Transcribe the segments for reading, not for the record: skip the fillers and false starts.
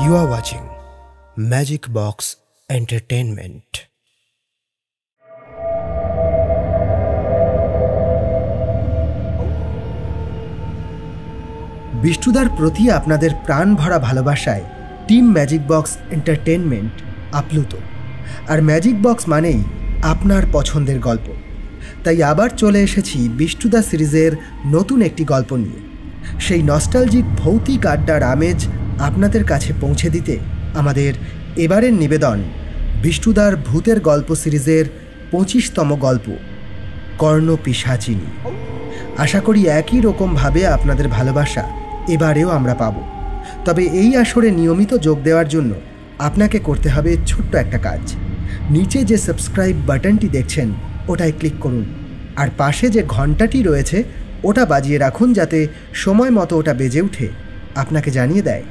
You are watching Magic Box Entertainment. বিষ্টুদার প্রতি আপনাদের প্রাণ ভরা ভালোবাসায় টিম ম্যাজিক বক্স এন্টারটেনমেন্ট আপ্লুত। আর ম্যাজিক বক্স মানেই আপনার পছন্দের গল্প। তাই আবার চলে এসেছি বিষ্টুদা সিরিজের নতুন একটি গল্প নিয়ে। সেই নস্টালজিক ভৌতিক আড্ডার আমেজ আপনাদের কাছে পৌঁছে দিতে আমাদের এবারের নিবেদন বিষ্টুদার ভূতের গল্প সিরিজের 25তম গল্প কর্ণপিশাচিনী। আশা করি একই রকমভাবে আপনাদের ভালোবাসা এবারেও আমরা পাব। তবে এই আসরে নিয়মিত যোগ দেওয়ার জন্য আপনাকে করতে হবে ছোট্ট একটা কাজ। নিচে যে সাবস্ক্রাইব বাটনটি দেখছেন ওটায় ক্লিক করুন, আর পাশে যে ঘন্টাটি রয়েছে ওটা বাজিয়ে রাখুন, যাতে সময় মতো ওটা বেজে উঠে আপনাকে জানিয়ে দেয়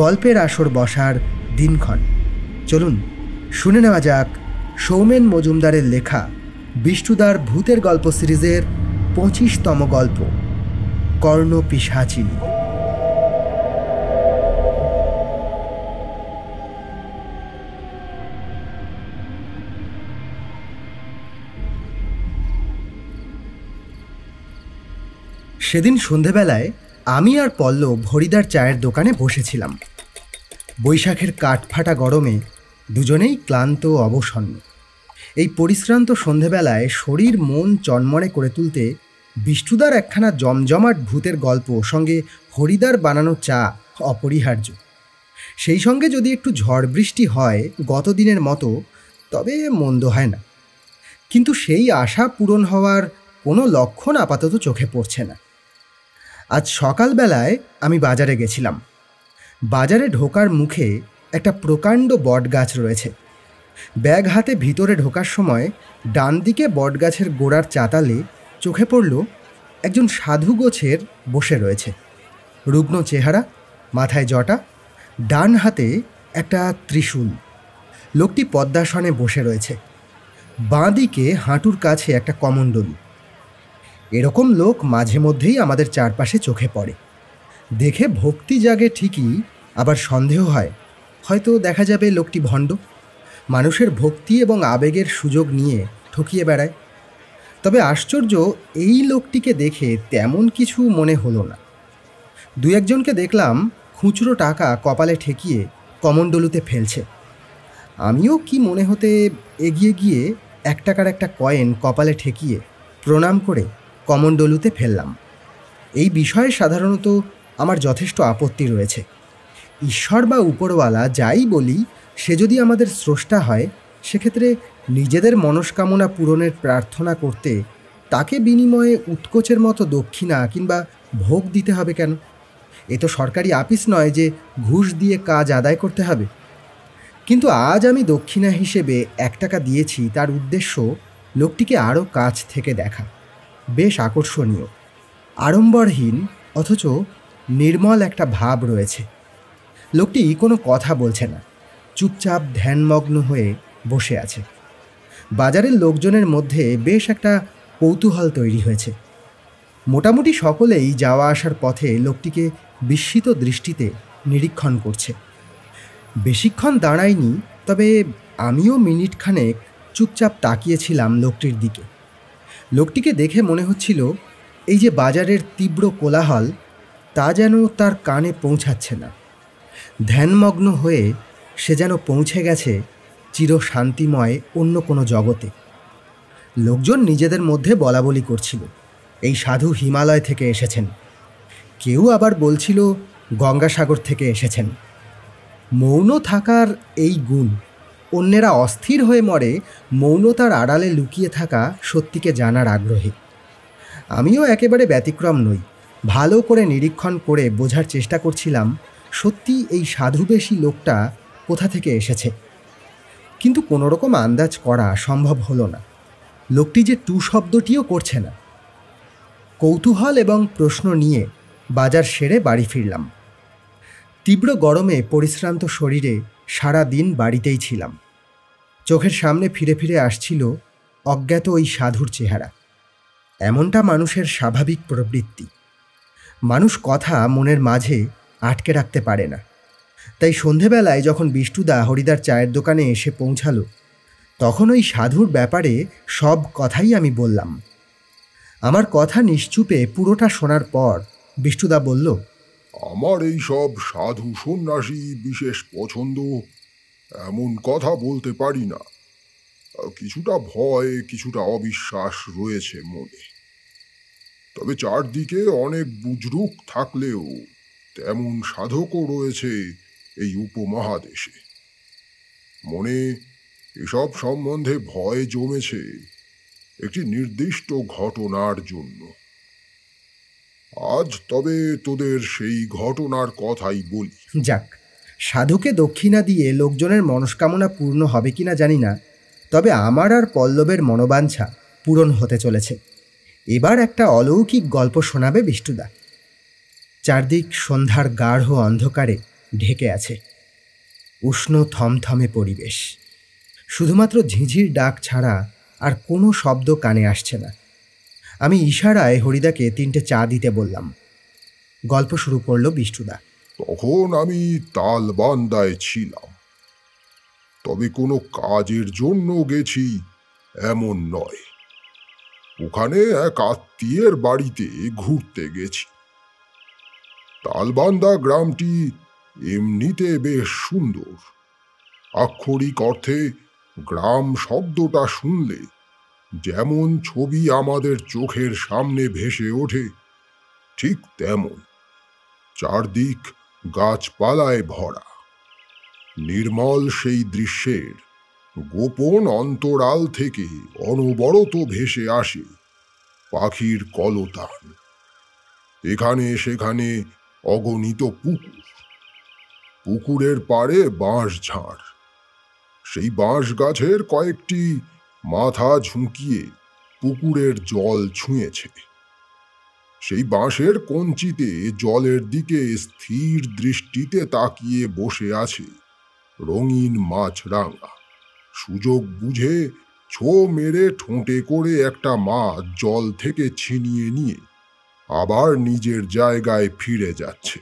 গল্পের আসর বসার দিনক্ষণ। চলুন শুনে নেওয়া যাক সৌমেন মজুমদারের লেখা বিষ্টুদার ভূতের গল্প সিরিজের 25তম গল্প কর্ণপিশাচিনী। সেদিন সন্ধেবেলায় আমি আর পল্লব হরিদার চায়ের দোকানে বসেছিলাম। বৈশাখের কাঠফাটা গরমে দুজনেই ক্লান্ত অবসন্ন। এই পরিশ্রান্ত সন্ধেবেলায় শরীর মন চনমনে করে তুলতে বিষ্টুদার একখানা জমজমাট ভূতের গল্প সঙ্গে হরিদার বানানো চা অপরিহার্য। সেই সঙ্গে যদি একটু ঝড় বৃষ্টি হয় গতদিনের মতো, তবে মন্দ হয় না। কিন্তু সেই আশা পূরণ হওয়ার কোনো লক্ষণ আপাতত চোখে পড়ছে না। আজ সকালবেলায় আমি বাজারে গেছিলাম। বাজারে ঢোকার মুখে একটা প্রকাণ্ড বটগাছ রয়েছে। ব্যাগ হাতে ভিতরে ঢোকার সময় ডান দিকে বটগাছের গোড়ার চাতালে চোখে পড়ল একজন সাধু গোছের বসে রয়েছে। রুগ্ন চেহারা, মাথায় জটা, ডান হাতে একটা ত্রিশূল। লোকটি পদ্মাসনে বসে রয়েছে। বাঁ দিকে হাঁটুর কাছে একটা কমণ্ডলু। এরকম লোক মাঝে মধ্যেই আমাদের চারপাশে চোখে পড়ে। দেখে ভক্তি জাগে ঠিকই, আবার সন্দেহ হয় হয়তো দেখা যাবে লোকটি ভণ্ড, মানুষের ভক্তি এবং আবেগের সুযোগ নিয়ে ঠকিয়ে বেড়ায়। তবে আশ্চর্য, এই লোকটিকে দেখে তেমন কিছু মনে হলো না। দু একজনকে দেখলাম খুচরো টাকা কপালে ঠেকিয়ে কমণ্ডলুতে ফেলছে। আমিও কি মনে হতে এগিয়ে গিয়ে 1 টাকার একটা কয়েন কপালে ঠেকিয়ে প্রণাম করে কমণ্ডলুতে ফেললাম। এই বিষয়ে সাধারণত আমার যথেষ্ট আপত্তি রয়েছে। ঈশ্বর বা উপরওয়ালা যাই বলি, সে যদি আমাদের স্রষ্টা হয়, সেক্ষেত্রে নিজেদের মনস্কামনা পূরণের প্রার্থনা করতে তাকে বিনিময়ে উৎকোচের মতো দক্ষিণা কিংবা ভোগ দিতে হবে কেন? এ তো সরকারি আপিস নয় যে ঘুষ দিয়ে কাজ আদায় করতে হবে। কিন্তু আজ আমি দক্ষিণা হিসেবে 1 টাকা দিয়েছি, তার উদ্দেশ্য লোকটিকে আরও কাছ থেকে দেখা। বেশ আকর্ষণীয়, আড়ম্বরহীন অথচ নির্মল একটা ভাব রয়েছে। লোকটি কোনো কথা বলছে না, চুপচাপ ধ্যানমগ্ন হয়ে বসে আছে। বাজারের লোকজনের মধ্যে বেশ একটা কৌতূহল তৈরি হয়েছে। মোটামুটি সকলেই যাওয়া আসার পথে লোকটিকে বিস্মিত দৃষ্টিতে নিরীক্ষণ করছে। বেশিক্ষণ দাঁড়ায়নি, তবে আমিও মিনিটখানেক চুপচাপ তাকিয়েছিলাম লোকটির দিকে। লোকটিকে দেখে মনে হচ্ছিল এই যে বাজারের তীব্র কোলাহল, তা যেন তার কানে পৌঁছাচ্ছে না। ধ্যানমগ্ন হয়ে সে যেন পৌঁছে গেছে চিরশান্তিময় অন্য কোনো জগতে। লোকজন নিজেদের মধ্যে বলাবলি করছিল এই সাধু হিমালয় থেকে এসেছেন, কেউ আবার বলছিল গঙ্গাসাগর থেকে এসেছেন। মৌন থাকার এই গুণ, অন্যেরা অস্থির হয়ে মরে মৌনতার আড়ালে লুকিয়ে থাকা সত্যিকে জানার আগ্রহে। আমিও একেবারে ব্যতিক্রম নই। ভালো করে নিরীক্ষণ করে বোঝার চেষ্টা করছিলাম সত্যি এই সাধুবেশী লোকটা কোথা থেকে এসেছে। কিন্তু কোনোরকম আন্দাজ করা সম্ভব হলো না। লোকটি যে টু শব্দটিও করছে না। কৌতূহল এবং প্রশ্ন নিয়ে বাজার সেরে বাড়ি ফিরলাম। তীব্র গরমে পরিশ্রান্ত শরীরে সারা দিন বাড়িতেই ছিলাম। চোখের সামনে ফিরে ফিরে আসছিল অজ্ঞাত ওই সাধুর চেহারা। এমনটা মানুষের স্বাভাবিক প্রবৃত্তি। মানুষ কথা মনের মাঝে আটকে রাখতে পারে না। তাই সন্ধেবেলায় যখন বিষ্টুদা হরিদার চায়ের দোকানে এসে পৌঁছালো, তখন ওই সাধুর ব্যাপারে সব কথাই আমি বললাম। আমার কথা নিশ্চুপে পুরোটা শোনার পর বিষ্টুদা বলল, আমার এই সব সাধু সন্ন্যাসী বিশেষ পছন্দ এমন কথা বলতে পারি না। কিছুটা ভয়, কিছুটা অবিশ্বাস রয়েছে মনে। তবে চারদিকে অনেক বুজরুক থাকলেও তেমন সাধকও রয়েছে এই উপমহাদেশে। মনে এসব সম্বন্ধে ভয় জমেছে একটি নির্দিষ্ট ঘটনার জন্য। আজ তবে তোদের সেই ঘটনার কথাই বলি। যাক, সাধুকে দক্ষিণা দিয়ে লোকজনের মনস্কামনা পূর্ণ হবে কিনা জানি না, তবে আমার আর পল্লবের মনোবাঞ্ছা পূরণ হতে চলেছে। এবার একটা অলৌকিক গল্প শোনাবে বিষ্টুদা। চারদিক সন্ধ্যার গাঢ় অন্ধকারে ঢেকে আছে। উষ্ণ থমথমে পরিবেশ। শুধুমাত্র ঝিঝির ডাক ছাড়া আর কোনো শব্দ কানে আসছে না। আমি ইশারায় হরিদাকে 3টে চা দিতে বললাম। গল্প শুরু করলো বিষ্টুদা। তখন আমি তালবান্দায় ছিলাম, তবে কোনো কাজের জন্য গেছি এমন নয়। ওখানে এক আত্মীয়ের বাড়িতে ঘুরতে গেছি। তালবান্দা গ্রামটি এমনিতে বেশ সুন্দর। আক্ষরিক অর্থে গ্রাম শব্দটা শুনলে যেমন ছবি আমাদের চোখের সামনে ভেসে ওঠে, ঠিক তেমন। চারদিক গাছপালায় ভরা। নির্মল সেই দৃশ্যের গোপন অন্তরাল থেকে অনবরত ভেসে আসে পাখির কলতান। এখানে সেখানে অগণিত পুকুর, পুকুরের পাড়ে বাঁশ ঝাড়। সেই বাঁশ গাছের কয়েকটি মাথা ঝুঁকিয়ে পুকুরের জল ছুঁয়েছে। সেই বাঁশের কঞ্চিতে জলের দিকে স্থির দৃষ্টিতে তাকিয়ে বসে আছে রঙিন মাছরাঙা। সুযোগ বুঝে ছো মেরে ঠোঁটে করে একটা মাছ জল থেকে ছিনিয়ে নিয়ে আবার নিজের জায়গায় ফিরে যাচ্ছে।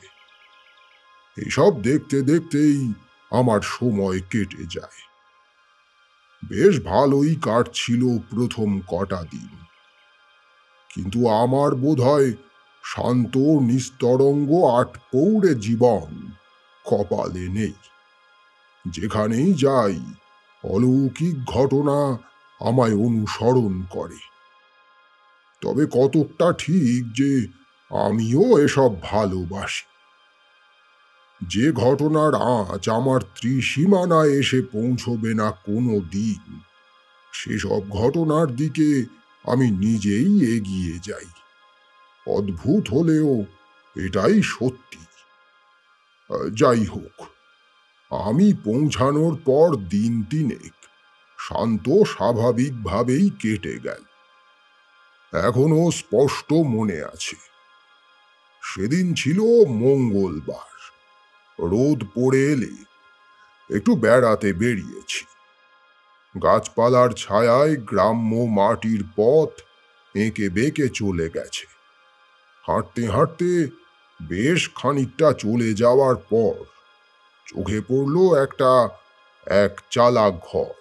এসব দেখতে দেখতেই আমার সময় কেটে যায়। বেশ ভালোই কাটছিল প্রথম কটা দিন, কিন্তু আমার বোধহয় শান্ত নিস্তরঙ্গ আটপৌড়ে জীবন কপালে নেই। যেখানেই যাই অলৌকিক ঘটনা আমায় অনুসরণ করে। তবে কতকটা ঠিক যে আমিও এসব ভালোবাসি। যে ঘটনার আঁচ আমার ত্রিসীমানায় এসে পৌঁছবে না কোনো দিন, সেসব ঘটনার দিকে আমি নিজেই এগিয়ে যাই। অদ্ভুত হলেও এটাই সত্যি। যাই হোক, আমি পৌঁছানোর পর দিন 3 শান্ত স্বাভাবিকভাবেই কেটে গেল। এখনো স্পষ্ট মনে আছে, সেদিন ছিল মঙ্গলবার। রোদ পড়ে এলে একটু বেড়াতে বেরিয়েছি। গাছপালার ছায়ায় গ্রাম্য মাটির পথ এঁকে বেঁকে চলে গেছে। হাঁটতে হাঁটতে বেশ খানিকটা চলে যাওয়ার পর চোখে পড়ল একটা একচালা ঘর।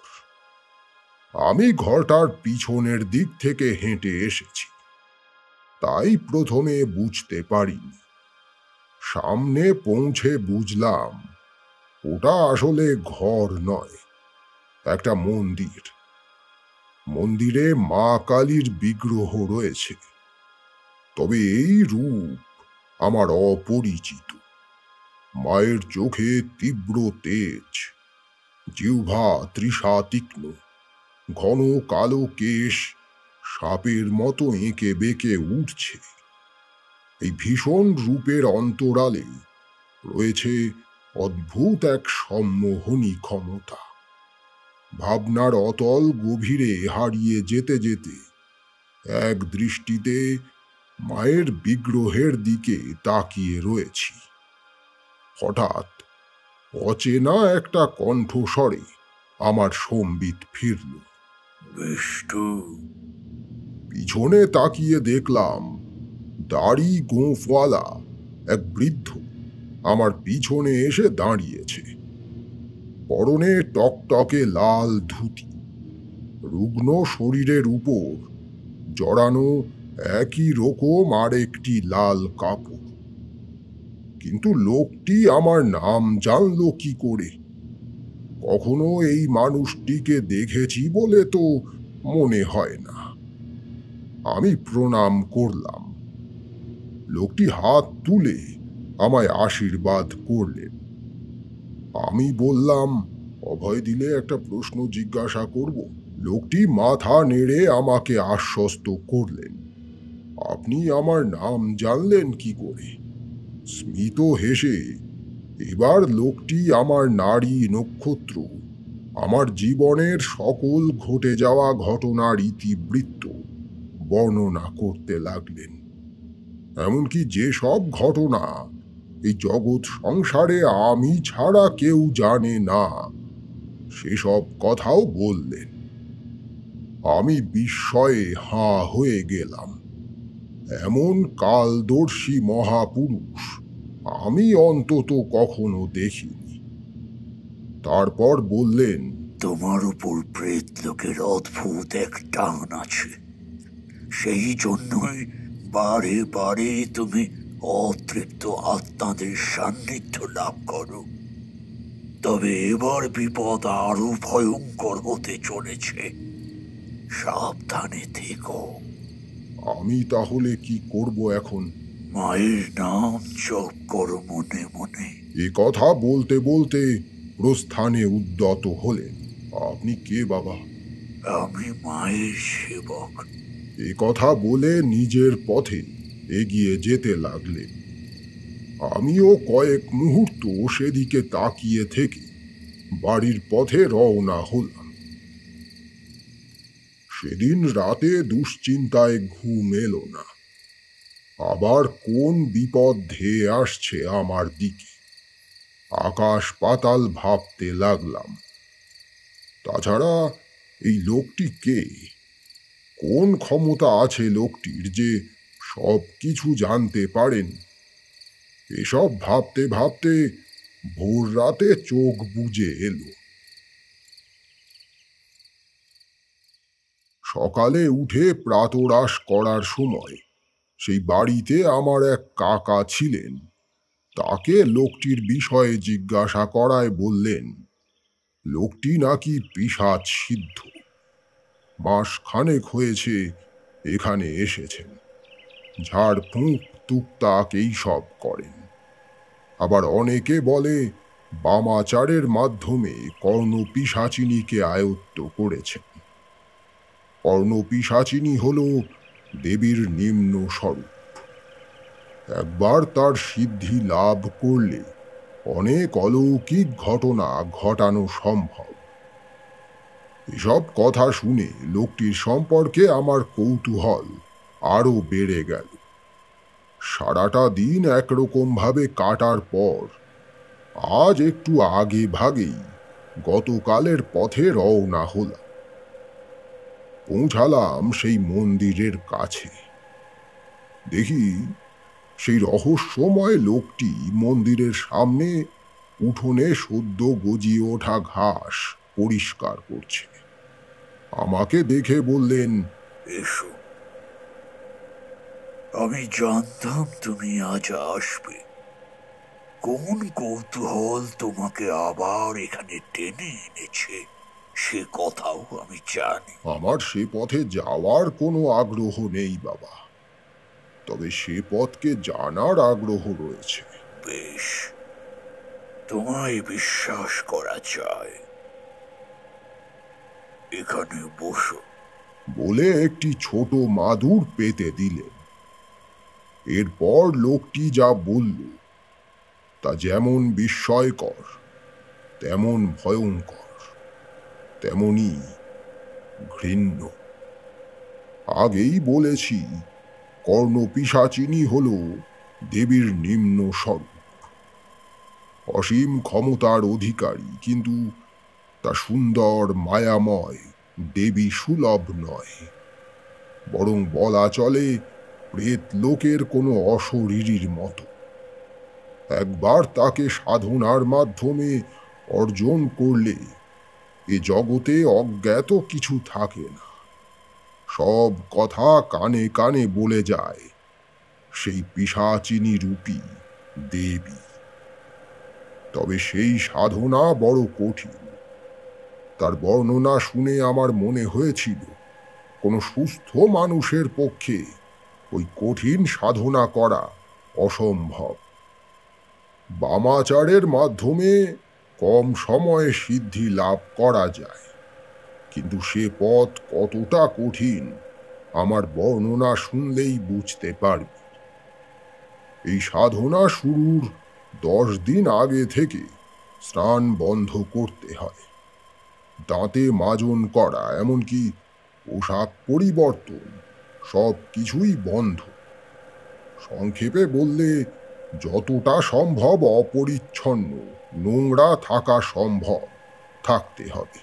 আমি ঘরটার পিছনের দিক থেকে হেঁটে এসেছি, তাই প্রথমে বুঝতে পারিনি। সামনে পৌঁছে বুঝলাম ওটা আসলে ঘর নয়, একটা মন্দির। মন্দিরে মা কালীর বিগ্রহ রয়েছে, তবে এই রূপ আমার অপরিচিত। মায়ের চোখে তীব্র তেজ, জিহ্বা তৃষা তীক্ষ্ণ, ঘন কালো কেশ সাপের মতো এঁকে বেঁকে উঠছে। এই ভীষণ রূপের অন্তরালে রয়েছে অদ্ভুত এক সম্মোহনী ক্ষমতা। ভাবনার অতল গভীরে হারিয়ে যেতে যেতে এক দৃষ্টিতে মায়ের বিগ্রহের দিকে তাকিয়ে রয়েছি। হঠাৎ অচেনা একটা কণ্ঠস্বরে আমার সম্বিত ফিরল, বিষ্টু। পিছনে তাকিয়ে দেখলাম দাড়ি গোঁফওয়ালা এক বৃদ্ধ আমার পিছনে এসে দাঁড়িয়েছে। পরনে টকটকে লাল ধুতি, রুগ্ন শরীরের উপর জড়ানো একই রকম আরেকটি লাল কাপড়। কিন্তু লোকটি আমার নাম জানলো কি করে? কখনো এই মানুষটিকে দেখেছি বলে তো মনে হয় না। আমি প্রণাম করলাম। লোকটি হাত তুলে আমায় আশীর্বাদ করলেন। আমি বললাম, অভয় দিলে একটা প্রশ্ন জিজ্ঞাসা করব। লোকটি মাথা নেড়ে আমাকে আশ্বস্ত করলেন। আপনি আমার নাম জানলেন কি করে? স্মিত হেসে এবার লোকটি আমার নারী নক্ষত্র, আমার জীবনের সকল ঘটে যাওয়া ঘটনার ইতিবৃত্ত বর্ণনা করতে লাগলেন। এমনকি যেসব ঘটনা এই জগৎ সংসারে আমি ছাড়া কেউ জানে না, সেসব কথাও বললেন। আমি বিস্ময়ে হাঁ হয়ে গেলাম। এমন কালদর্শী মহাপুরুষ আমি অন্তত কখনো দেখিনি। তারপর বললেন, তোমার উপর প্রেত লোকের অদ্ভুত এক টান আছে, সেই জন্যই বারে বারে তুমি অতৃপ্ত আত্মাদের সান্নিধ্য লাভ করো। তবে এবার বিপদ আরো ভয়ঙ্কর হতে চলেছে, সাবধানে থেকো। আমি তাহলে কি করব এখন? মায়ের নাম জপ করো মনে মনে। এ কথা বলতে বলতে প্রস্থানে উদ্যত হলেন। আপনি কে বাবা? আমি মায়ের সেবক। এ কথা বলে নিজের পথে এগিয়ে যেতে লাগলেন। আমিও কয়েক মুহূর্ত সেদিকে তাকিয়ে থেকে বাড়ির পথে রওনা হলাম। সেদিন রাতে দুশ্চিন্তায় ঘুম এলো না। আবার কোন বিপদ ধেয়ে আসছে আমার দিকে, আকাশ পাতাল ভাবতে লাগলাম। তাছাড়া এই লোকটি কে? কোন ক্ষমতা আছে লোকটির যে সব কিছু জানতে পারেন? এসব ভাবতে ভাবতে ভোর রাতে চোখ বুজে এলো। সকালে উঠে প্রাতরাশ করার সময় সেই বাড়িতে আমার এক কাকা ছিলেন। তাকে লোকটির বিষয়ে জিজ্ঞাসা করায় বললেন, লোকটি নাকি পিশাচ সিদ্ধ। মাস খানেক হয়েছে এখানে এসেছেন, ঝাড়ফুঁক টুকটাক এইসব করেন। আবার অনেকে বলে বামাচারের মাধ্যমে কর্ণপিশাচিনীকে আয়ত্ত করেছেন। কর্ণপিশাচিনী হল দেবীর নিম্ন স্বরূপ। একবার তার সিদ্ধি লাভ করলে অনেক অলৌকিক ঘটনা ঘটানো সম্ভব। এসব কথা শুনে লোকটির সম্পর্কে আমার কৌতূহল আরো বেড়ে গেল। সারাটা দিন একরকম ভাবে কাটার পর আজ একটু আগে ভাগেই গতকালের পথে রওনা হলাম। পৌঁছালাম সেই মন্দিরের কাছে। দেখি সেই রহস্যময় লোকটি মন্দিরের সামনে উঠোনে সদ্য গজিয়ে ওঠা ঘাস পরিষ্কার করছে। আমাকে দেখে বললেন, এসো, আমি জানতাম তুমি আজ আসবে। কোন কৌতূহল তোমাকে আবার এখানে টেনে এনেছে সে কথাও আমি জানি। আমার সে পথে যাওয়ার কোনো আগ্রহ নেই বাবা, তবে সে পথকে জানার আগ্রহ রয়েছে। বেশ, তোমায় বিশ্বাস করা যায়। এখানে বসো। বলে একটি ছোট মাদুর পেতে দিলেন। এরপর লোকটি যা বলল তা যেমন বিস্ময়কর, তেমন ভয়ঙ্কর, তেমনি ঘৃণ্য। আগেই বলেছি, কর্ণপিশাচিনী হল দেবীর নিম্ন স্বরূপ। অসীম ক্ষমতার অধিকারী, কিন্তু তা সুন্দর মায়াময় দেবী সুলভ নয়। বরং বলা চলে প্রেত লোকের কোনো অশরীরীর মতো। একবার তাকে সাধনার মাধ্যমে অর্জন করলে এ জগতে অজ্ঞাত কিছু থাকে না। সব কথা কানে কানে বলে যায় সেই পিশাচিনী রূপী দেবী। তবে সেই সাধনা বড় কঠিন। তার বর্ণনা শুনে আমার মনে হয়েছিল কোনো সুস্থ মানুষের পক্ষে ওই কঠিন সাধনা করা অসম্ভব। বামাচারের মাধ্যমে কম সময়ে সিদ্ধি লাভ করা যায়, কিন্তু সে পথ কতটা কঠিন আমার বর্ণনা শুনলেই বুঝতে পারবি। এই সাধনা শুরুর 10 দিন আগে থেকে স্নান বন্ধ করতে হয়, দাঁতে মাজন করা, এমনকি পোশাক পরিবর্তন, সব কিছুই বন্ধ। সংক্ষেপে বললে যতটা সম্ভব অপরিচ্ছন্ন, নোংরা থাকা সম্ভব থাকতে হবে।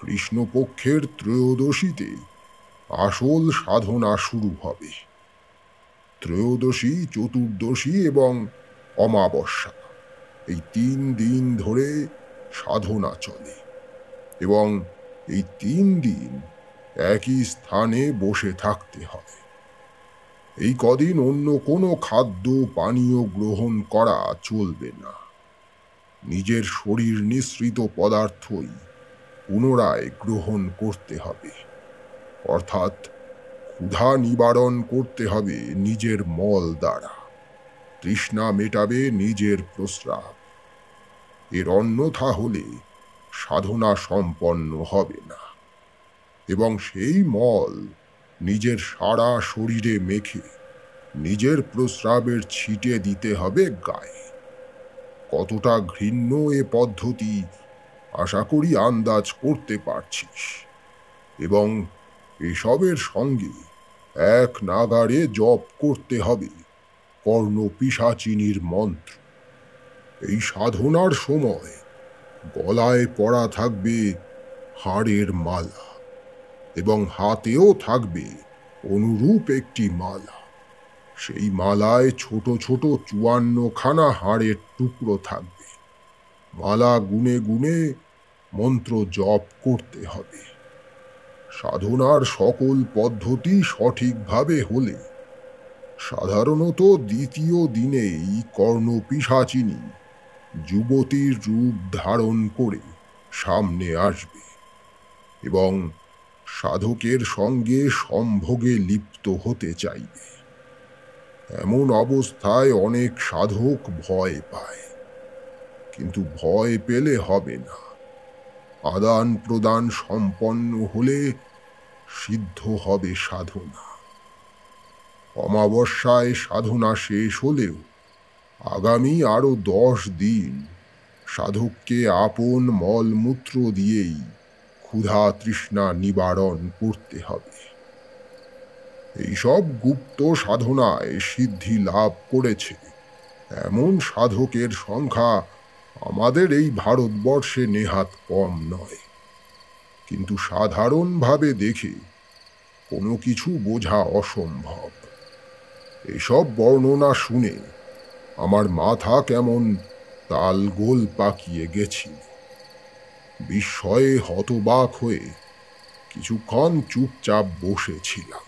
কৃষ্ণপক্ষের ত্রয়োদশীতে আসল সাধনা শুরু হবে। ত্রয়োদশী, চতুর্দশী এবং অমাবস্যা, এই 3 দিন ধরে সাধনা চলে এবং এই 3 দিন একই স্থানে বসে থাকতে হয়। এই কদিন অন্য কোনো খাদ্য পানীয় গ্রহণ করা চলবে না। নিজের শরীর নিঃসৃত পদার্থই পুনরায় গ্রহণ করতে হবে, অর্থাৎ ক্ষুধা নিবারণ করতে হবে নিজের মল দ্বারা, তৃষ্ণা মেটাবে নিজের প্রস্রাব। এর অন্যথা হলে সাধনা সম্পন্ন হবে না এবং সেই মল নিজের সারা শরীরে মেখে নিজের প্রস্রাবের ছিটে দিতে হবে গায়ে। কতটা ঘৃণ্য এ পদ্ধতি আশা করি আন্দাজ করতে পারছিস। এবং এসবের সঙ্গে এক নাগাড়ে জপ করতে হবে কর্ণপিশাচিনীর মন্ত্র। এই সাধনার সময় গলায় পরা থাকবে হাড়ের মালা এবং হাতেও থাকবে অনুরূপ একটি মালা। সেই মালায় ছোট ছোট 54খানা হাড়ের টুকরো থাকবে। মালা গুনে গুনে মন্ত্র জপ করতে হবে। সাধনার সকল পদ্ধতি সঠিকভাবে হলে সাধারণত দ্বিতীয় দিনেই কর্ণপিশাচিনী যুবতীর রূপ ধারণ করে সামনে আসবে এবং সাধকের সঙ্গে সম্ভোগে লিপ্ত হতে চাইবে। এমন অবস্থায় অনেক সাধক ভয় পায়, কিন্তু ভয় পেলে হবে না। আদান প্রদান সম্পন্ন হলে সিদ্ধ হবে সাধনা। অমাবস্যায় সাধনা শেষ হলেও আগামী আরো 10 দিন সাধককে আপন মলমূত্র দিয়েই ক্ষুধা তৃষ্ণা নিবারণ করতে হবে। এইসব গুপ্ত সাধনায় সিদ্ধি লাভ করেছে এমন সাধকের সংখ্যা আমাদের এই ভারতবর্ষে নেহাত কম নয়। কিন্তু সাধারণভাবে দেখে কোনো কিছু বোঝা অসম্ভব। এসব বর্ণনা শুনে আমার মাথা কেমন তালগোল পাকিয়ে গেছিল। বিস্ময়ে হতবাক হয়ে কিছুক্ষণ চুপচাপ বসেছিলাম।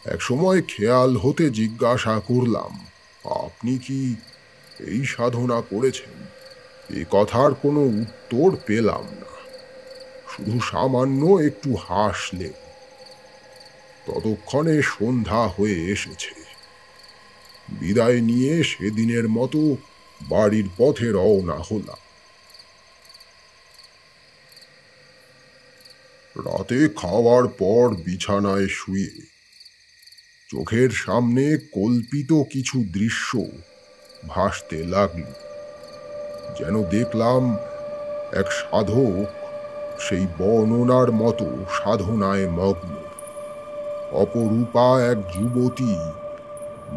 একসময় খেয়াল হতে জিজ্ঞাসা করলাম, আপনি কি এই সাধনা করেছেন? এ কথার কোনো উত্তর পেলাম না, শুধু সামান্য একটু হাসলেন। ততক্ষণে সন্ধ্যা হয়ে এসেছে। বিদায় নিয়ে সেদিনের মতো বাড়ির পথে রওনা হলাম। রাতে খাওয়ার পর বিছানায় শুয়ে চোখের সামনে কল্পিত কিছু দৃশ্য ভাসতে লাগল। যেন দেখলাম এক সাধক সেই বর্ণনার মতো সাধনায় মগ্ন। অপরূপা এক যুবতী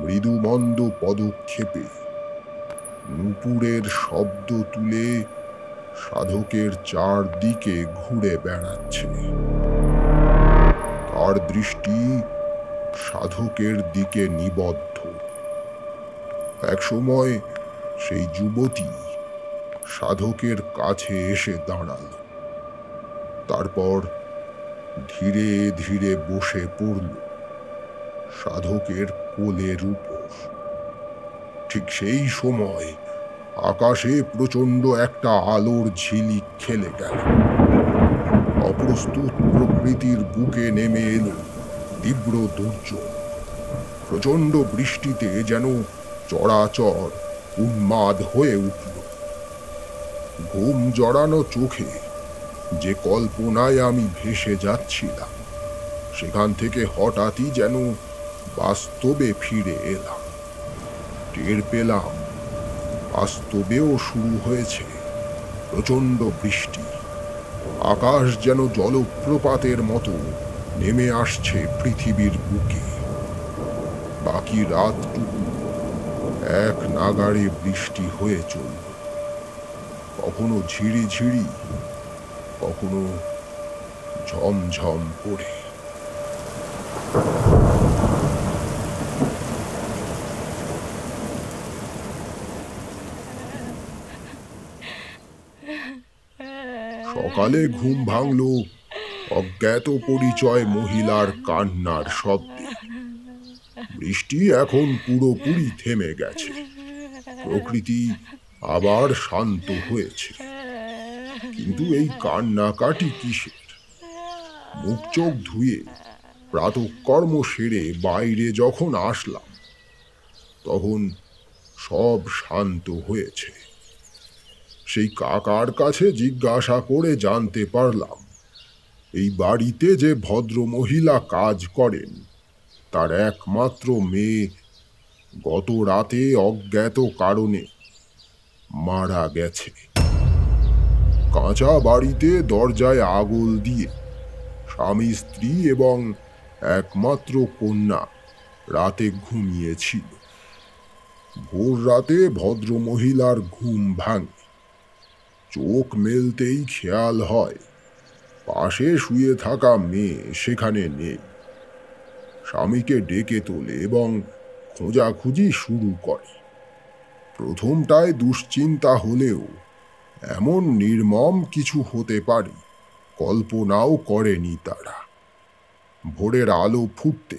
মৃদুমন্দ পদক্ষেপে নূপুরের শব্দ তুলে সাধকের চারদিকে ঘুরে বেড়াচ্ছে। তার দৃষ্টি সাধকের দিকে নিবদ্ধ। এক সময় সেই যুবতী সাধকের কাছে এসে দাঁড়াল, তারপর ধীরে ধীরে বসে পড়ল সাধকের কোলের উপর। ঠিক সেই সময় আকাশে প্রচণ্ড একটা আলোর ঝিলিক খেলে গেল। অপ্রস্তুত প্রকৃতির বুকে নেমে এলো তীব্র দুর্যোগ। প্রচণ্ড বৃষ্টিতে যেন চরাচর উন্মাদ হয়ে উঠল। ঘুম জড়ানো চোখে যে কল্পনায় আমি ভেসে যাচ্ছিলাম, সেখান থেকে হঠাৎই যেন বাস্তবে ফিরে এলাম। টের পেলাম বাস্তবেও শুরু হয়েছে প্রচণ্ড বৃষ্টি। আকাশ যেন জলপ্রপাতের মতো নেমে আসছে পৃথিবীর বুকে। বাকি রাতটুকু এক নাগাড়ে বৃষ্টি হয়ে চলল, কখনো ঝিরিঝিরি, কখনো ঝমঝম করে। সকালে ঘুম ভাঙল অজ্ঞাত পরিচয় মহিলার কান্নার শব্দে। বৃষ্টি এখন পুরোপুরি থেমে গেছে, প্রকৃতি আবার শান্ত হয়েছে। কিন্তু এই কান্নাকাটি কিসের? মুখ চোখ ধুয়ে প্রাতঃকর্ম সেরে বাইরে যখন আসলাম, তখন সব শান্ত হয়েছে। সেই কাকার কাছে জিজ্ঞাসা করে জানতে পারলাম, এই বাড়িতে যে ভদ্র মহিলা কাজ করেন, তার একমাত্র মেয়ে গত রাতে অজ্ঞাত কারণে মারা গেছে। কাঁচা বাড়িতে দরজায় আগুন দিয়ে স্বামী স্ত্রী এবং একমাত্র কন্যা রাতে ঘুমিয়েছিল। ভোর রাতে ভদ্র মহিলার ঘুম ভাঙে। চোখ মেলতেই খেয়াল হয় পাশে শুয়ে থাকা মেয়ে সেখানে নেই। স্বামীকে ডেকে তোলে এবং খোঁজাখুঁজি শুরু করে। প্রথমটায় দুশ্চিন্তা হলেও এমন নির্মম কিছু হতে পারে কল্পনাও করেনি তারা। ভোরের আলো ফুটতে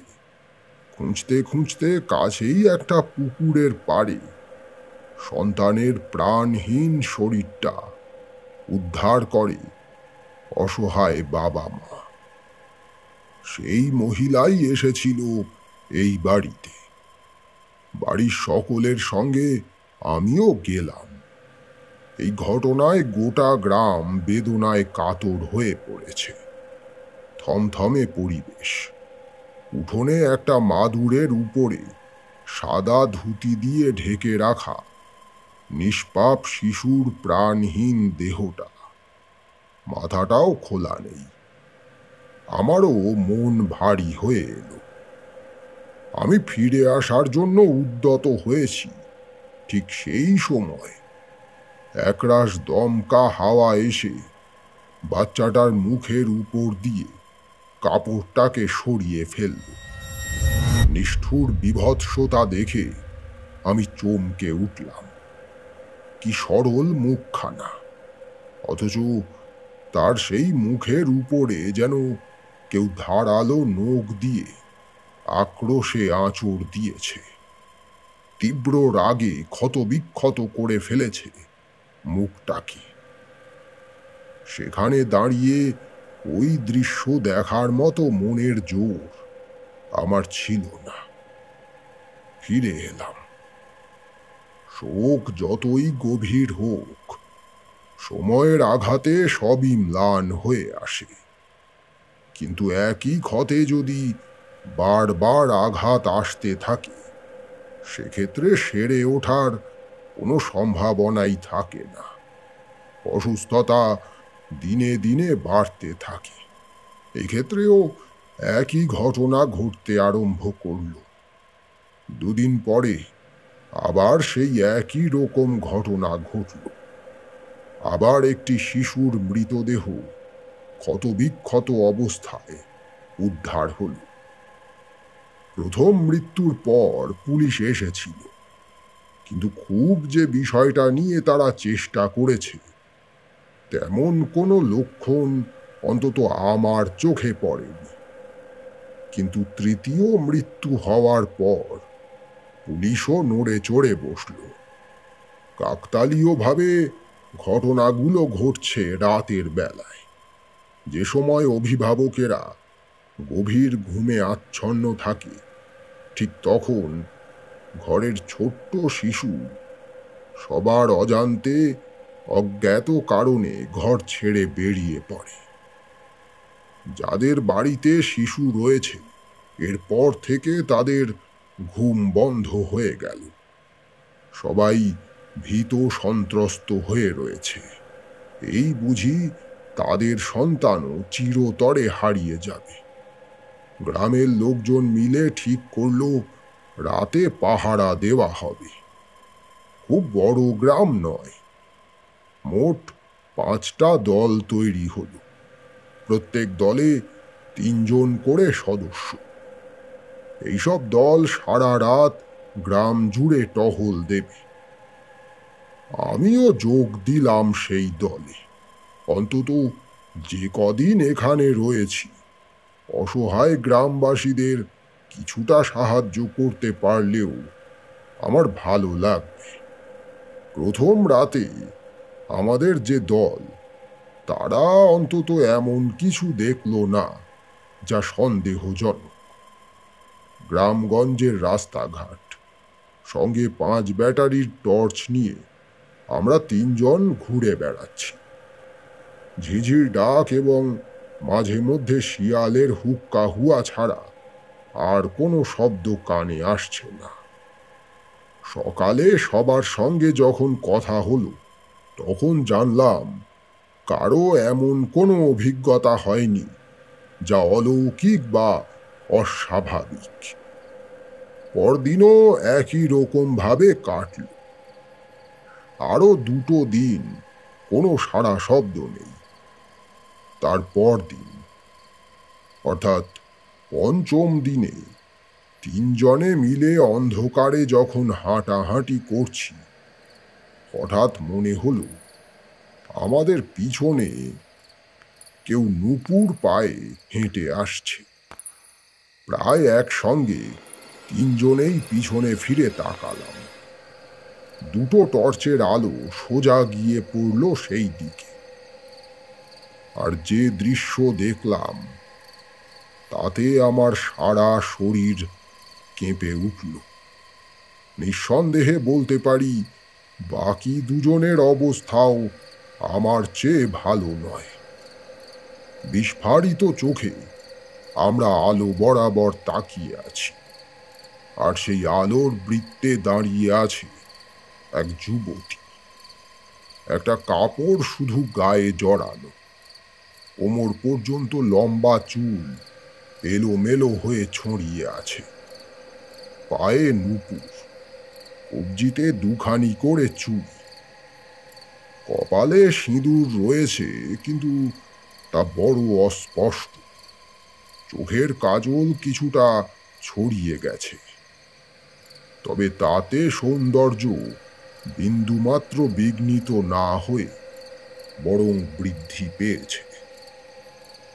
খুঁজতে খুঁজতে কাছেই একটা পুকুরের পাড়ে সন্তানের প্রাণহীন শরীরটা উদ্ধার করে অসহায় বাবা মা। সেই মহিলাই এসেছিল এই বাড়িতে। বাড়ির সকলের সঙ্গে আমিও গেলাম। এই ঘটনায় গোটা গ্রাম বেদনায় কাতর হয়ে পড়েছে। থমথমে পরিবেশ। উঠোনে একটা মাদুরের উপরে সাদা ধুতি দিয়ে ঢেকে রাখা নিষ্পাপ শিশুর প্রাণহীন দেহটা। মাথাটাও খোলা নেই। আমারও মন ভারী হয়ে এলো। আমি ফিরে আসার জন্য উদ্যত হয়েছি। ঠিক সেই সময় একরাশ দমকা হাওয়া এসে বাচ্চাটার মুখের উপর দিয়ে কাপড়টাকে সরিয়ে ফেলল। নিষ্ঠুর বিভৎসতা দেখে আমি চমকে উঠলাম। কি সরল মুখখানা, অথচ তার সেই মুখের উপরে যেন কেউ ধারালো নখ দিয়ে আক্রোশে আঁচড় দিয়েছে। তীব্র রাগে ক্ষতবিক্ষত করে ফেলেছে মুখটাকে। সেখানে দাঁড়িয়ে ওই দৃশ্য দেখার মতো মনের জোর আমার ছিল না। ফিরে এলাম। শোক যতই গভীর হোক, সময়ের আঘাতে সবই ম্লান হয়ে আসে। কিন্তু একই ক্ষতে যদি বারবার আঘাত আসতে থাকে, সেক্ষেত্রে সেরে ওঠার কোনো সম্ভাবনাই থাকে না। অসুস্থতা দিনে দিনে বাড়তে থাকে। এক্ষেত্রেও একই ঘটনা ঘটতে আরম্ভ করল। দুদিন পরে আবার সেই একই রকম ঘটনা ঘটল। আবার একটি শিশুর মৃতদেহ ক্ষতবিক্ষত অবস্থায় উদ্ধার হল। প্রথম মৃত্যুর পর পুলিশ এসেছিল, কিন্তু খুব যে বিষয়টা নিয়ে তারা চেষ্টা করেছে তেমন কোনো লক্ষণ অন্তত আমার চোখে পড়েনি। কিন্তু তৃতীয় মৃত্যু হওয়ার পর পুলিশও নড়ে চড়ে বসল। কাকতালীয়ভাবে ঘটনাগুলো ঘটছে রাতের বেলায়, যে সময় অভিভাবকেরা গভীর ঘুমে আচ্ছন্ন থাকে। ঠিক তখন ঘরের ছোট্ট শিশু সবার অজান্তে অজ্ঞাত কারণে ঘর ছেড়ে বেরিয়ে পড়ে। যাদের বাড়িতে শিশু রয়েছে এরপর থেকে তাদের ঘুম বন্ধ হয়ে গেল। সবাই ভীত সন্ত্রস্ত হয়ে রয়েছে, এই বুঝি তাদের সন্তানও চিরতরে হারিয়ে যাবে। গ্রামের লোকজন মিলে ঠিক করলো রাতে পাহারা দেওয়া হবে। খুব বড় গ্রাম নয়, মোট 5টা দল তৈরি হলো। প্রত্যেক দলে 3 জন করে সদস্য। এইসব দল সারা রাত গ্রাম জুড়ে টহল দেবে। আমিও যোগ দিলাম সেই দলে। অন্তত যে কদিন এখানে রয়েছি অসহায় গ্রামবাসীদের কিছুটা সাহায্য করতে পারলেও আমার ভালো লাগবে। প্রথম রাতে আমাদের যে দল, তারা অন্তত এমন কিছু দেখল না যা সন্দেহজনক। গ্রামগঞ্জের রাস্তাঘাট, সঙ্গে 5 ব্যাটারির টর্চ নিয়ে আমরা 3 জন ঘুরে বেড়াচ্ছি। ঝিঝির ডাক এবং মাঝে মধ্যে শিয়ালের হুক্কা হুয়া ছাড়া আর কোনো শব্দ কানে আসছে না। সকালে সবার সঙ্গে যখন কথা হলো তখন জানলাম কারো এমন কোনো অভিজ্ঞতা হয়নি যা অলৌকিক বা অস্বাভাবিক। পরদিনও একই রকম ভাবে কাটল। আরো 2টো দিন কোনো সাড়া শব্দ নেই। তারপর দিন অর্থাৎ পঞ্চম দিনে 3 জনে মিলে অন্ধকারে যখন হাঁটাহাঁটি করছি, হঠাৎ মনে হলো আমাদের পিছনে কেউ নুপুর পায়ে হেঁটে আসছে। প্রায় একসঙ্গে 3 জনেই পিছনে ফিরে তাকালাম। 2টো টর্চের আলো সোজা গিয়ে পড়ল সেই দিকে। আর যে দৃশ্য দেখলাম তাতে আমার সারা শরীর কেঁপে উঠল। নিঃসন্দেহে বলতে পারি বাকি 2 জনের অবস্থাও আমার চেয়ে ভালো নয়। বিস্ফারিত চোখে আমরা আলো বরাবর তাকিয়ে আছি, আর সেই আলোর বৃত্তে দাঁড়িয়ে আছে এক যুবতী। একটা কাপড় শুধু গায়ে জড়ানো, কোমর পর্যন্ত লম্বা চুল এলোমেলো হয়ে ছড়িয়ে আছে। পায়ে নুপুর, কবজিতে 2খানি করে চুড়ি। কপালে সিঁদুর রয়েছে, কিন্তু তা বড় অস্পষ্ট। চোখের কাজল কিছুটা ছড়িয়ে গেছে, তবে তাতে সৌন্দর্য বিন্দুমাত্র বিঘ্নিত না হয়ে বরং বৃদ্ধি পেয়েছে।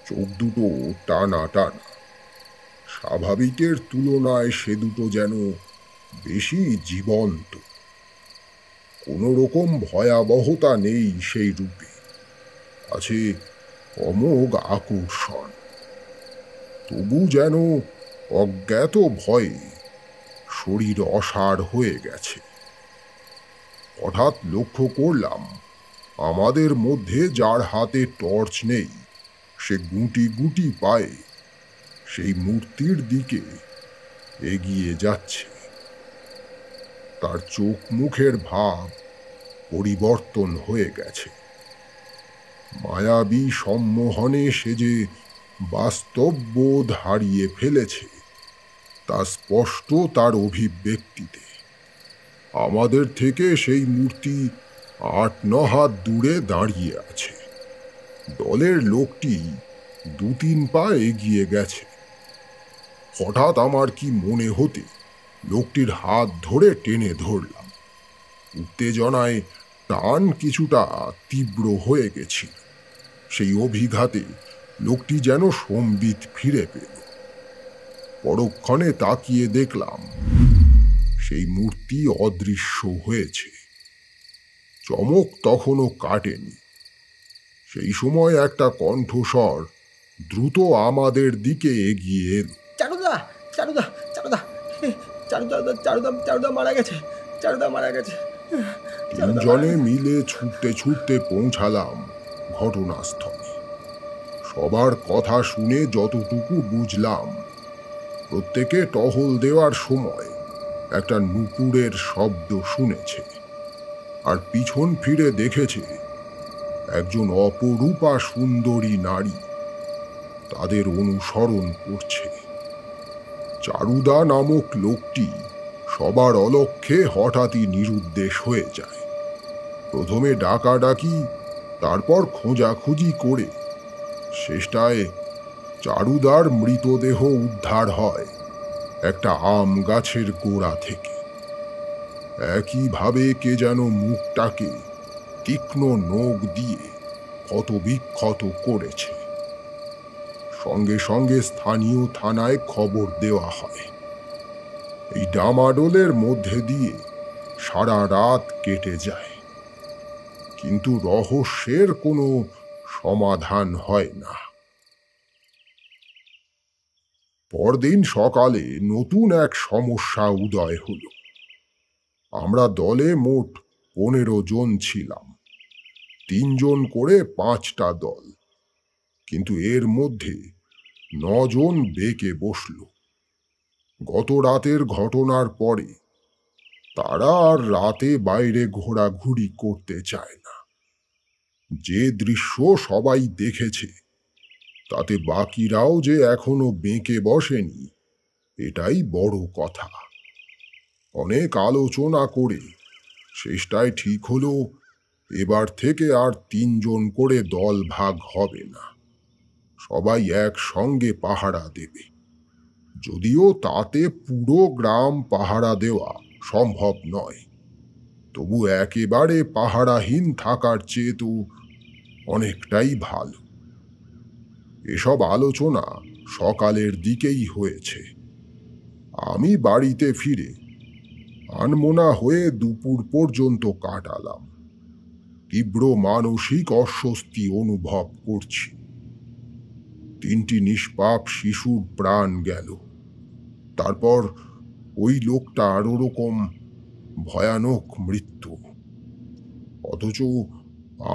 চোখ দুটো টানা টানা, স্বাভাবিকের তুলনায় সে দুটো যেন বেশি জীবন্ত। কোনো রকম ভয়াবহতা নেই সেই রূপে, আছে অমোঘ আকর্ষণ। তবু যেন অজ্ঞাত ভয়ে শরীর অসাড় হয়ে গেছে। হঠাৎ লক্ষ্য করলাম আমাদের মধ্যে যার হাতে টর্চ নেই সে গুটি গুটি পায়ে সেই মূর্তির দিকে এগিয়ে যাচ্ছে। তার চোখ মুখের ভাব পরিবর্তন হয়ে গেছে। মায়াবী সম্মোহনে সে যে বাস্তব বোধ হারিয়ে ফেলেছে তা স্পষ্ট তার অভিব্যক্তিতে। আমাদের থেকে সেই মূর্তি 8-9 হাত দূরে দাঁড়িয়ে আছে। দলের লোকটি 2-3 পা এগিয়ে গেছে। হঠাৎ আমার কি মনে হতে লোকটির হাত ধরে টেনে ধরলাম। উত্তেজনায় টান কিছুটা তীব্র হয়ে গেছিল। সেই অভিঘাতে লোকটি যেন সম্বিত ফিরে পেল। পরক্ষণে তাকিয়ে দেখলাম সেই মূর্তি অদৃশ্য হয়েছে। চমক তখনও কাটেনি। সেই সময় একটা কণ্ঠস্বর দ্রুত আমাদের দিকে এগিয়ে এলো। চারুদা, চারুদা, চারুদা, চারুদা, চারুদা, চারুদা মারা গেছে, চারুদা মারা গেছে। তিনজনে মিলে ছুটতে ছুটতে পৌঁছালাম ঘটনাস্থলে। সবার কথা শুনে যতটুকু বুঝলাম, প্রত্যেকে টহল দেওয়ার সময় একটা নুপুরের শব্দ শুনেছে, আর পিছন ফিরে দেখেছে একজন অপরূপা সুন্দরী নারী তাদের অনুসরণ করছে। চারুদা নামক লোকটি সবার অলক্ষ্যে হঠাৎই নিরুদ্দেশ হয়ে যায়। প্রথমে ডাকাডাকি, তারপর খোঁজাখুঁজি করে শেষটায় চারুদার মৃতদেহ উদ্ধার হয় একটা আম গাছের গোড়া থেকে। একইভাবে কে যেন মুখটাকে তীক্ষ্ণ নখ দিয়ে ক্ষতবিক্ষত করেছে। সঙ্গে সঙ্গে স্থানীয় থানায় খবর দেওয়া হয়। এই ডামাডোলের মধ্যে দিয়ে সারা রাত কেটে যায়, কিন্তু রহস্যের কোনো সমাধান হয় না। পরদিন সকালে নতুন এক সমস্যা উদয় হলো। আমরা দলে মোট 15 জন ছিলাম, 3 জন করে 5টা দল, কিন্তু এর মধ্যে 9 জন বেঁকে বসল। গত রাতের ঘটনার পরে তারা আর রাতে বাইরে ঘোরাঘুরি করতে চায় না। যে দৃশ্য সবাই দেখেছে তাতে বাকিরাও যে এখনো বেঁকে বসেনি, এটাই বড় কথা। অনেক আলোচনা করে শেষটায় ঠিক হলো এবার থেকে আর 3 জন করে দল ভাগ হবে না, সবাই একসঙ্গে পাহারা দেবে। যদিও তাতে পুরো গ্রাম পাহারা দেওয়া সম্ভব নয়, তবু একেবারে পাহারাহীন থাকার চেয়ে তো অনেকটাই ভালো। এসব আলোচনা সকালের দিকেই হয়েছে। আমি বাড়িতে ফিরে আনমনা হয়ে দুপুর পর্যন্ত কাটালাম। তীব্র মানসিক অস্বস্তি অনুভব করছি। 3টি নিষ্পাপ শিশুর প্রাণ গেল, তারপর ওই লোকটার ওরকম ভয়ানক মৃত্যু। অথচ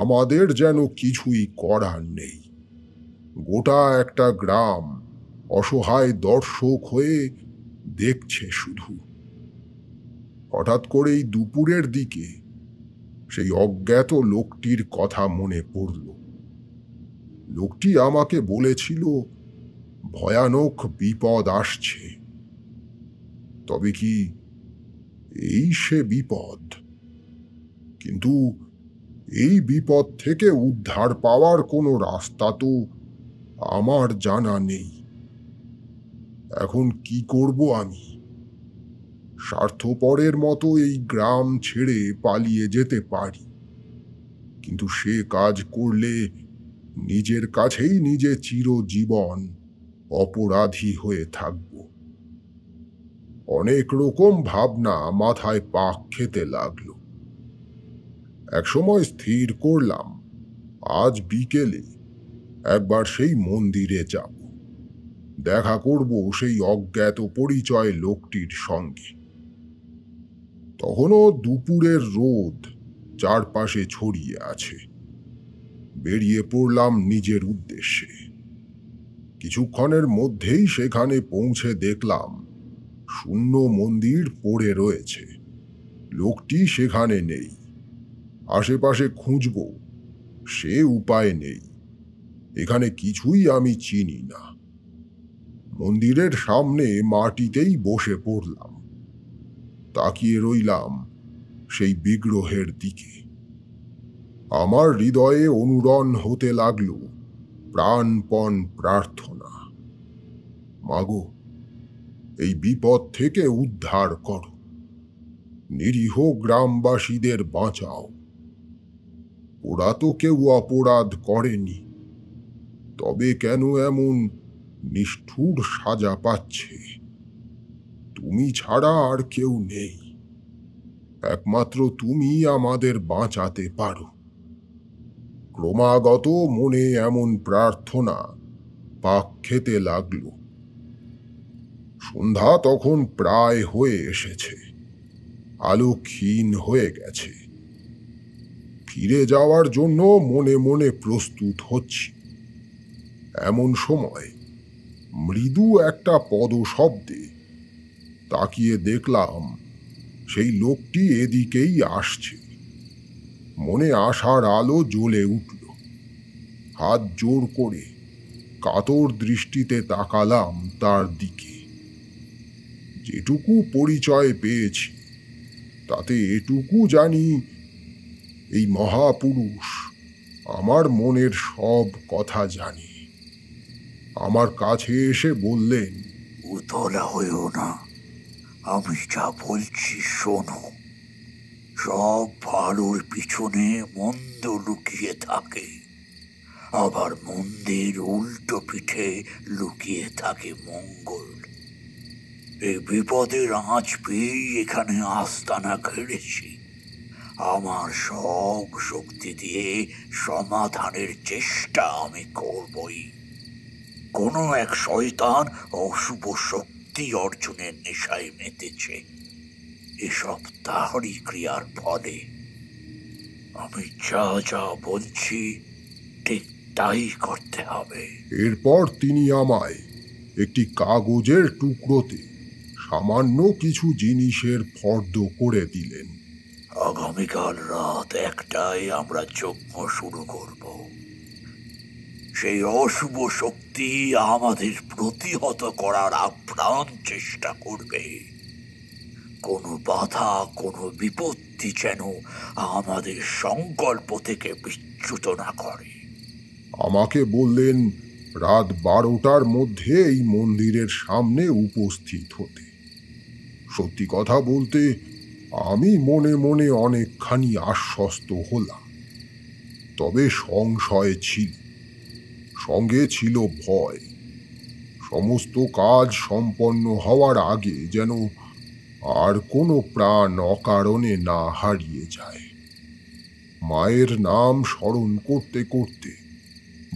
আমাদের যেন কিছুই করার নেই। গোটা একটা গ্রাম অসহায় দর্শক হয়ে দেখছে শুধু। হঠাৎ করেই দুপুরের দিকে সেই অজ্ঞাত লোকটির কথা মনে পড়ল। লোকটি আমাকে বলেছিল ভয়ানক বিপদ আসছে। তবে কি এই সে বিপদ? কিন্তু এই বিপদ থেকে উদ্ধার পাওয়ার কোনো রাস্তা তো আমার জানা নেই। এখন কি করব আমি? স্বার্থপরের মতো এই গ্রাম ছেড়ে পালিয়ে যেতে পারি, কিন্তু সে কাজ করলে নিজের কাছেই নিজে চিরজীবন অপরাধী হয়ে থাকব। অনেক রকম ভাবনা মাথায় পাক খেতে লাগলো। একসময় স্থির করলাম আজ বিকেলে একবার সেই মন্দিরে যাব, দেখা করব সেই অজ্ঞাত পরিচয় লোকটির সঙ্গে। তখনও দুপুরের রোদ চারপাশে ছড়িয়ে আছে। বেরিয়ে পড়লাম নিজের উদ্দেশ্যে। কিছুক্ষণের মধ্যেই সেখানে পৌঁছে দেখলাম শূন্য মন্দির পড়ে রয়েছে, লোকটি সেখানে নেই। আশেপাশে খুঁজব, সে উপায় নেই। এখানে কিছুই আমি চিনি না। মন্দিরের সামনে মাটিতেই বসে পড়লাম, তাকিয়ে রইলাম সেই বিগ্রহের দিকে। আমার হৃদয়ে অনুরণ হতে লাগল প্রাণপণ প্রার্থনা, মাগো, এই বিপদ থেকে উদ্ধার করো। নিরীহ গ্রামবাসীদের বাঁচাও। ওরা তো কেউ অপরাধ করেনি, তবে কেন এমন নিষ্ঠুর সাজা পাচ্ছে? তুমি ছাড়া আর কেউ নেই, একমাত্র তুমি আমাদের বাঁচাতে পারো। ক্রমাগত মনে এমন প্রার্থনা পাক খেতে লাগল। সন্ধ্যা তখন প্রায় হয়ে এসেছে, আলো ক্ষীণ হয়ে গেছে। ফিরে যাওয়ার জন্য মনে মনে প্রস্তুত হচ্ছি। এমন সময় মৃদু একটা পদশব্দে তাকিয়ে দেখলাম সেই লোকটি এদিকেই আসছে। মনে আশার আলো জ্বলে উঠল। হাত জোর করে কাতর দৃষ্টিতে তাকালাম তার দিকে। যেটুকু পরিচয় পেয়েছি তাতে এটুকু জানি, এই মহাপুরুষ আমার মনের সব কথা জানে। আমার কাছে এসে বললেন, উতলা হইও না, আমি যা বলছি শোনো। সব ভালোর পিছনে মন্দ লুকিয়ে থাকে, আবার মন্দের উল্টো পিঠে লুকিয়ে থাকে মঙ্গল। এই বিপদের আঁচ পেয়েই এখানে আস্তানা ঘেরেছি। আমার সব শক্তি দিয়ে সমাধানের চেষ্টা আমি করবই। কোনো এক শয়তান অশুভ শক্তি অর্জনের নেশায় মেতেছে। এসব তাহারই ক্রিয়ার ফলে। আমি যা যা বলছি ঠিক তাই করতে হবে। এরপর তিনি আমায় একটি কাগজের টুকরোতে সামান্য কিছু জিনিসের ফর্দ করে দিলেন। আগামীকাল রাত 1টায় আমরা যজ্ঞ শুরু করব। সেই অশুভ শক্তি আমাদের প্রতিহত করার আপ্রাণ চেষ্টা করবে। কোনো বাধা, কোনো বিপত্তি যেন আমাদের সংকল্প থেকে বিচ্যুত না করে। আমাকে বললেন রাত 12টার মধ্যে এই মন্দিরের সামনে উপস্থিত হতে। সত্যি কথা বলতে আমি মনে মনে অনেকখানি আশ্বস্ত হলাম, তবে সংশয় ছিল, সঙ্গে ছিল ভয়। সমস্ত কাজ সম্পন্ন হওয়ার আগে যেন আর কোনো প্রাণ অকারণে না হারিয়ে যায়। মায়ের নাম স্মরণ করতে করতে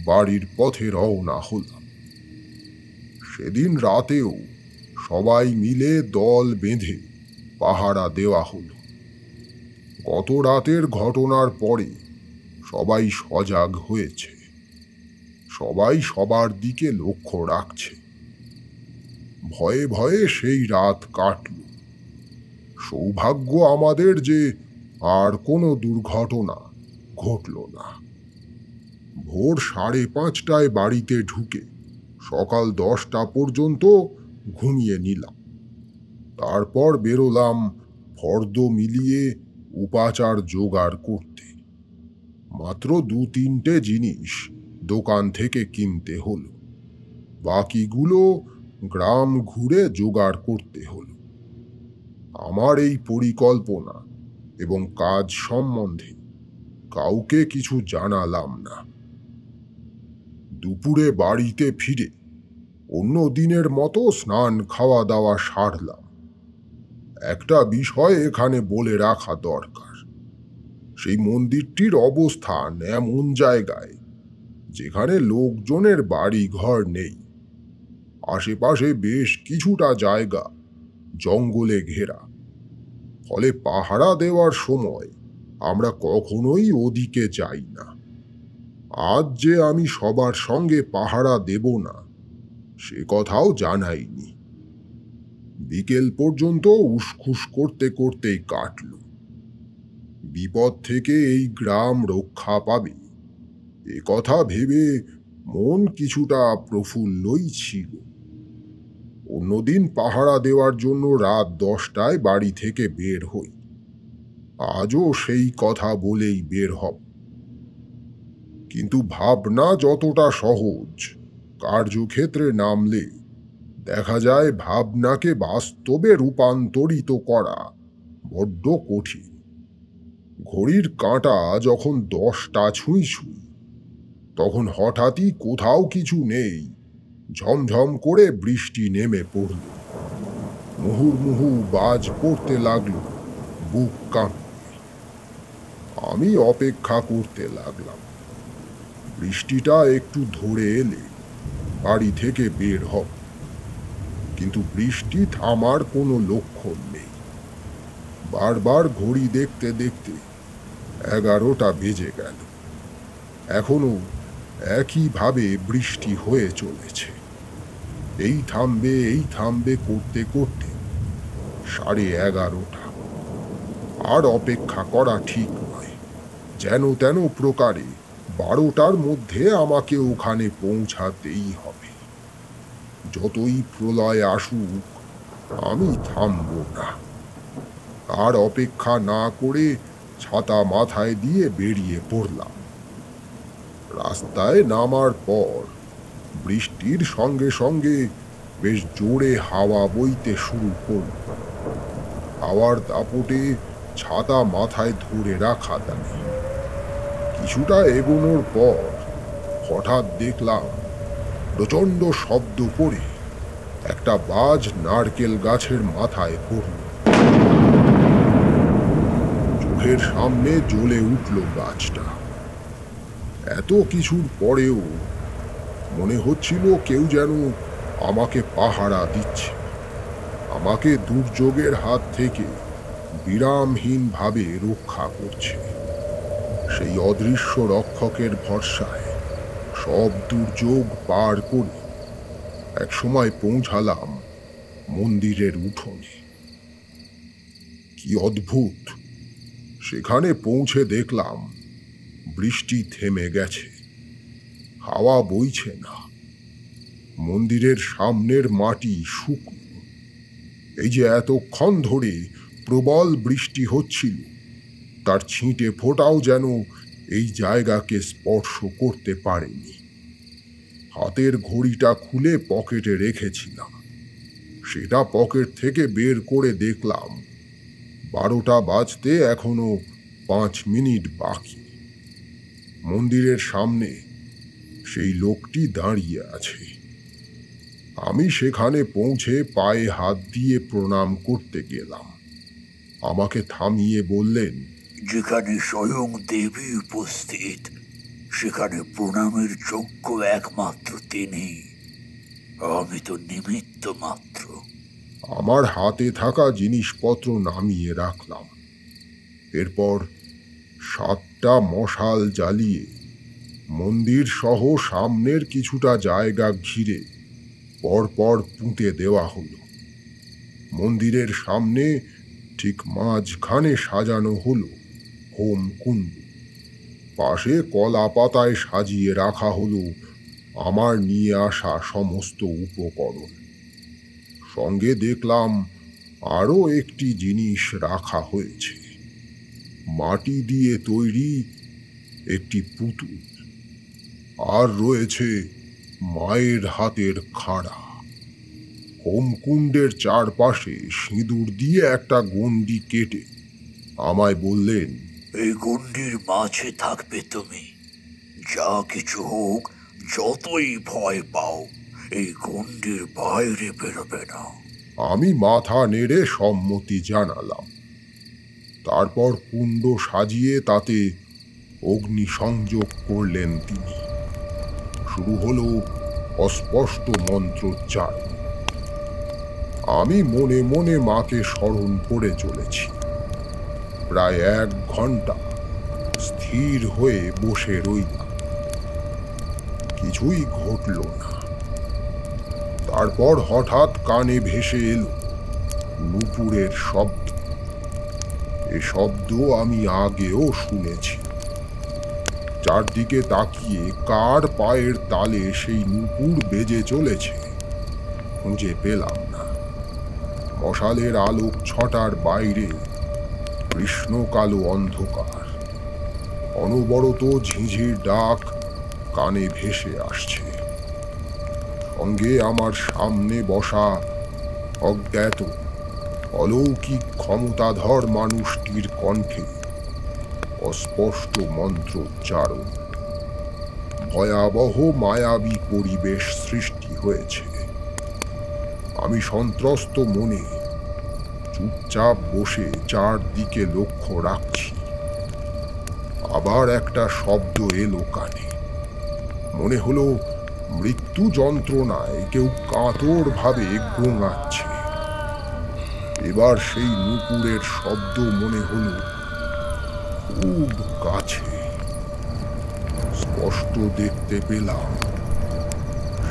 বাড়ির পথে রওনা হলাম। সেদিন রাতেও সবাই মিলে দল বেঁধে পাহারা দেওয়া হলো। গত রাতের ঘটনার পরে সবাই সজাগ হয়েছে, সবাই সবার দিকে লক্ষ্য রাখছে। ভয়ে ভয়ে সেই রাত কাটল। সৌভাগ্য আমাদের যে আর কোনো দুর্ঘটনা ঘটল না। ভোর 5:30টায় বাড়িতে ঢুকে সকাল 10টা পর্যন্ত ঘুমিয়ে নিলাম। তারপর বেরোলাম ফর্দ মিলিয়ে উপাচার জোগাড় করতে। মাত্র 2-3টে জিনিস দোকান থেকে কিনতে হলো, বাকিগুলো গ্রাম ঘুরে জোগাড় করতে হলো। আমার এই পরিকল্পনা এবং কাজ সম্বন্ধে কাউকে কিছু জানালাম না। দুপুরে বাড়িতে ফিরে অন্য দিনের মতো স্নান খাওয়া দাওয়া সারলাম। একটা বিষয় এখানে বলে রাখা দরকার। সেই মন্দিরটির অবস্থান এমন জায়গায় যেখানে লোকজনের বাড়ি ঘর নেই। আশেপাশে বেশ কিছুটা জায়গা জঙ্গলে ঘেরা, ফলে পাহারা দেওয়ার সময় আমরা কখনোই ওদিকে যাই না। আজ যে আমি সবার সঙ্গে পাহারা দেব না সে কথাও জানাইনি। বিকেল পর্যন্ত উসখুস করতে করতেই কাটল। বিপদ থেকে এই গ্রাম রক্ষা পাবে এ কথা ভেবে মন কিছুটা প্রফুল্লই ছিল। অন্যদিন পাহারা দেওয়ার জন্য রাত 10টায় বাড়ি থেকে বের হই। আজও সেই কথা বলেই বের হব। কিন্তু ভাবনা যতটা সহজ, কার্যক্ষেত্রে নামলে দেখা যায় ভাবনাকে বাস্তবে রূপান্তরিত করা বড্ড কঠিন। ঘড়ির কাঁটা যখন 10টা ছুঁই ছুঁই, তখন হঠাৎই কোথাও কিছু নেই, ঝমঝম করে বৃষ্টি নেমে পড়ল। মুহুর্মুহু বাজ পড়তে লাগলো, বুক কাঁপতে। আমি অপেক্ষা করতে লাগলাম। বৃষ্টিটা একটু ধরে এলে বাড়ি থেকে বের হব, কিন্তু বৃষ্টি থামার কোনো লক্ষণ নেই। বারবার ঘড়ি দেখতে দেখতে 11টা বেজে গেল। এখনো একইভাবে বৃষ্টি হয়ে চলেছে। এই থামবে করতে করতে 11:30। আর অপেক্ষা করা ঠিক নয়। যেন তেন প্রকারে 12টার মধ্যে আমাকে ওখানে পৌঁছাতেই হবে। যতই প্রলয় আসুক, আমি থামব না। আর অপেক্ষা না করে ছাতা মাথায় দিয়ে বেরিয়ে পড়লাম। রাস্তায় নামার পর বৃষ্টির সঙ্গে সঙ্গে বেশ জোরে হাওয়া বইতে শুরু করল। হাওয়ার দাপটে ছাতা মাথায় ধরে রাখা দায়। কিছুটা এগোনোর পর হঠাৎ দেখলাম প্রচণ্ড শব্দ করে একটা বাজ নারকেল গাছের মাথায় পড়ল। চোখের সামনে জ্বলে উঠল গাছটা। এত কিছুর পরেও মনে হচ্ছিল কেউ যেন আমাকে পাহারা দিচ্ছে, আমাকে দুর্যোগের হাত থেকে বিরামহীনভাবে রক্ষা করছে। সেই অদৃশ্য রক্ষকের ভরসায় সব দুর্যোগ পার করে একসময় পৌঁছালাম মন্দিরের উঠোনে। কি অদ্ভুত! সেখানে পৌঁছে দেখলাম বৃষ্টি থেমে গেছে, হাওয়া বইছে না, মন্দিরের সামনের মাটি শুকনো। এই যে এতক্ষণ ধরে প্রবল বৃষ্টি হচ্ছিল, তার ছিটে ফোঁটাও যেন এই জায়গাকে স্পর্শ করতে পারেনি। হাতের ঘড়িটা খুলে পকেটে রেখেছিলাম, সেটা পকেট থেকে বের করে দেখলাম 12টা বাজতে এখনো 5 মিনিট বাকি। মন্দিরের সামনে সেই লোকটি দাঁড়িয়ে আছে। আমি সেখানে পৌঁছে পায়ে হাত দিয়ে প্রণাম করতে গেলাম। আমাকে থামিয়ে বললেন, যেখানে স্বয়ং দেবী উপস্থিত, সেখানে প্রণামের যোগ্য একমাত্র তিনি। আমি তো নিমিত্ত মাত্র। আমার হাতে থাকা জিনিসপত্র নামিয়ে রাখলাম। এরপর 7টা মশাল জ্বালিয়ে মন্দির সহ সামনের কিছুটা জায়গা ঘিরে পরপর পুঁতে দেওয়া হলো। মন্দিরের সামনে ঠিক মাঝখানে সাজানো হলো হোমকুণ্ড। পাশে কলা পাতায় সাজিয়ে রাখা হলো আমার নিয়ে আসা সমস্ত উপকরণ। সঙ্গে দেখলাম আরও একটি জিনিস রাখা হয়েছে, মাটি দিয়ে তৈরি একটি পুতুল। আর রয়েছে মায়ের হাতের খাড়া। হোমকুণ্ডের চারপাশে সিঁদুর দিয়ে একটা গণ্ডি কেটে আমায় বললেন, এই গণ্ডির মাঝে থাকবে তুমি। যা কিছু হোক, যতই ভয় পাও, এই গণ্ডির বাইরে বেরোবে না। আমি মাথা নেড়ে সম্মতি জানালাম। তারপর কুণ্ড সাজিয়ে তাতে অগ্নি সংযোগ করলেন তিনি। শুরু হলো অস্পষ্ট মন্ত্রোচ্চার। আমি মনে মনে মাকে স্মরণ করে চলেছি। প্রায় 1 ঘন্টা স্থির হয়ে বসে রইলাম। কিছুই ঘটল না। তারপর হঠাৎ কানে ভেসে এলো নূপুরের শব্দ। এ শব্দ আমি আগেও শুনেছি। চারদিকে তাকিয়ে কার পায়ের তালে সেই নূপুর বেজে চলেছে খুঁজে পেলাম না। মশালের আলোক ছটার বাইরে কৃষ্ণ কালো অন্ধকার। অনবরত ঝিঁঝির ডাক কানে ভেসে আসছে। সঙ্গে আমার সামনে বসা অজ্ঞাত অলৌকিক ক্ষমতাধর মানুষটির কণ্ঠে অস্পষ্ট মন্ত্রোচ্চারণ। ভয়াবহ মায়াবী পরিবেশ সৃষ্টি হয়েছে। আমি সন্ত্রস্ত মনে চুপচাপ বসে চারদিকে লক্ষ্য রাখছি। আবার একটা শব্দ এলো কানে। মনে হলো মৃত্যু যন্ত্রণায় কেউ কাতর ভাবে গোঙাচ্ছে। এবার সেই নুপুরের শব্দ মনে হলো খুব কাছে। স্পষ্ট দেখতে পেলাম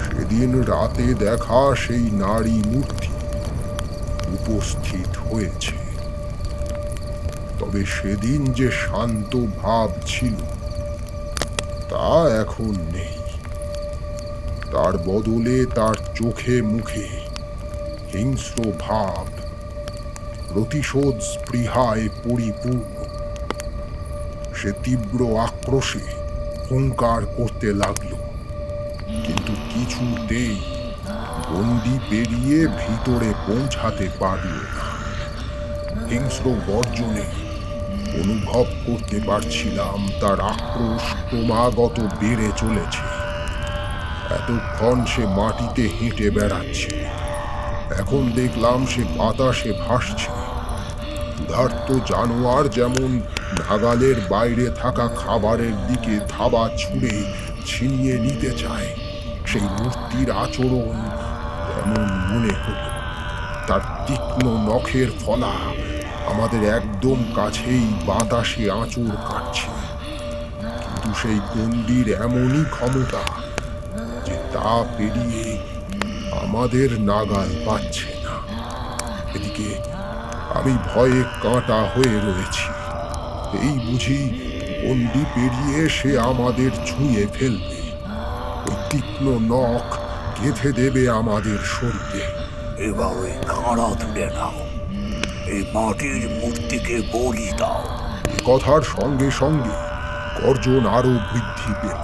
সেদিন রাতে দেখা সেই নারী মূর্তি উপস্থিত হয়েছে। তবে সেদিন যে শান্ত ভাব ছিল তা এখন নেই। তার বদলে তার চোখে মুখে হিংস্র ভাব, প্রতিশোধ স্পৃহায় পরিপূর্ণ। সে তীব্র আক্রোশে হুঙ্কার করতে লাগল, কিন্তু কিছুতেই গণ্ডি পেরিয়ে ভিতরে পৌঁছাতে পারল না। হিংস্র গর্জনে অনুভব করতে পারছিলাম তার আক্রোশ ক্রমাগত বেড়ে চলেছে। এতক্ষণ সে মাটিতে হেঁটে বেড়াচ্ছে, এখন দেখলাম সে বাতাসে ভাসছে। ক্ষুধার্ত জানোয়ার যেমন নাগালের বাইরে থাকা খাবারের দিকে থাবা ছুঁড়ে ছিনিয়ে নিতে চায়, সেই মূর্তির আচরণ এমন মনে হলো। তার তীক্ষ্ণ নখের ফলা আমাদের একদম কাছেই বাতাসে আঁচড় কাটছে। কিন্তু সেই গণ্ডির এমনই ক্ষমতা যে তা পেরিয়ে আমাদের নাগাল পাচ্ছে না। এদিকে আমি ভয়ে কাঁটা হয়ে রয়েছি। এই বুঝি গণ্ডি পেরিয়ে সে আমাদের ছুঁয়ে ফেলবে। ওই তীক্ষ্ণ নখ গেঁথে দেবে আমাদের শরীরে। এবার ওই খাঁড়া তুলে নাও, এই মাটির মূর্তিকে বলি দাও। কথার সঙ্গে সঙ্গে গর্জন আরো বৃদ্ধি পেল।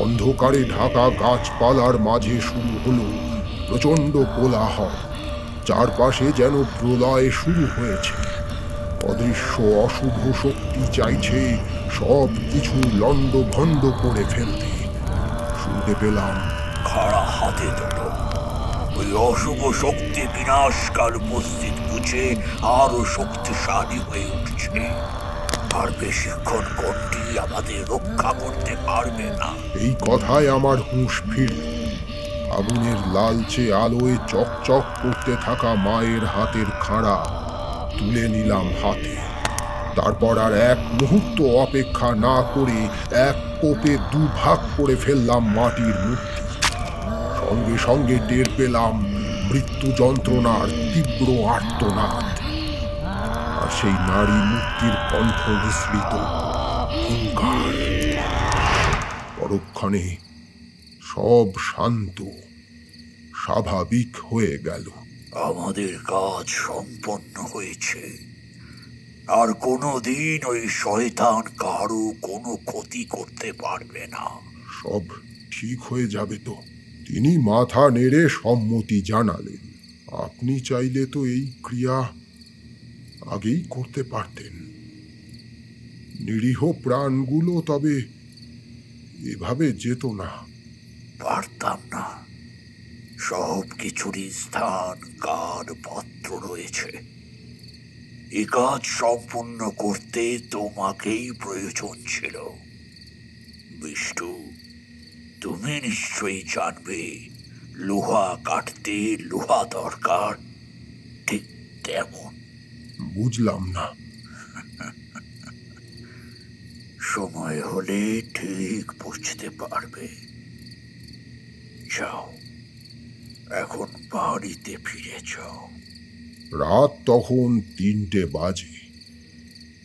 অন্ধকারে ঢাকা গাছপালার মাঝে শুরু হলো প্রচণ্ড কোলাহল। চারপাশে যেন প্রলয় শুরু হয়েছে। অদৃশ্য অশুভ শক্তি চাইছে সব কিছু লণ্ডভণ্ড করে ফেলতে। শুনতে পেলাম, খাড়া হাতে তোলো। ওই অশুভ শক্তি বিনাশকাল উপস্থিত বুঝে আরো শক্তিশালী হয়ে উঠছে। আর বেশিক্ষণ গণ্ডি আমাদের রক্ষা করতে পারবে না। এই কথায় আমার হুঁশ ফিরল। আগুনের লালচে আলোয় চকচক করতে থাকা মায়ের হাতের খাঁড়া তুলে নিলাম হাতে। তারপর আর এক মুহূর্ত অপেক্ষা না করে এক কোপে দুভাগ করে ফেললাম মাটির মূর্তি। সঙ্গে সঙ্গে টের পেলাম মৃত্যু যন্ত্রণার তীব্র আর্তনাদ। আর সেই নারী মূর্তির কণ্ঠ মিশ্রিত হুঙ্কার। পরক্ষণে সব শান্ত, স্বাভাবিক হয়ে গেল। আমাদের কাজ সম্পন্ন হয়েছে। আর কোনোদিন ওই শয়তান কারো কোনো ক্ষতি করতে পারবে না। সব ঠিক হয়ে যাবে তো? তিনি মাথা নেড়ে সম্মতি জানালেন। আপনি চাইলে তো এই ক্রিয়া আগেই করতে পারতেন। নিরীহ প্রাণগুলো তবে এভাবে যেত না। পারতাম না। সব কিছুরই স্থান, কাল, পাত্র রয়েছে। এ কাজ সম্পূর্ণ করতে তোমাকেই প্রয়োজন ছিল। বিষ্ণু, তুমি নিশ্চয়ই জানবে লোহা কাটতে লোহা দরকার। ঠিক তেমন। বুঝলাম না। সময় হলে ঠিক বুঝতে পারবে। যাও, এখন বাড়িতে ফিরে যাও। রাত তখন 3টে বাজে।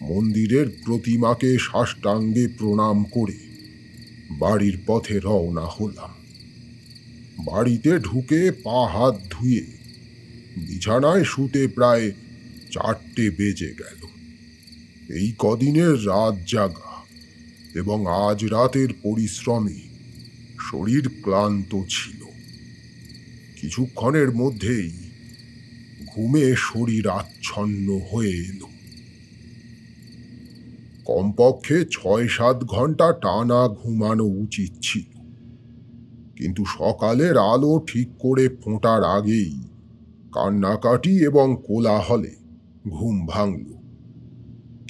মন্দিরের প্রতিমাকে সাষ্টাঙ্গে প্রণাম করে বাড়ির পথে রওনা হলাম। বাড়িতে ঢুকে পা হাত ধুয়ে বিছানায় শুতে প্রায় 4টে বেজে গেল। এই কদিনের রাত জাগা এবং আজ রাতের পরিশ্রমে শরীর ক্লান্ত ছিল। কিছুক্ষণের মধ্যেই ঘুমে শরীর আচ্ছন্ন হয়ে এলো। কমপক্ষে 6-7 ঘন্টা টানা ঘুমানো উচিত ছিল, কিন্তু সকালের আলো ঠিক করে ফোঁটার আগেই কান্নাকাটি এবং কোলাহলে ঘুম ভাঙল।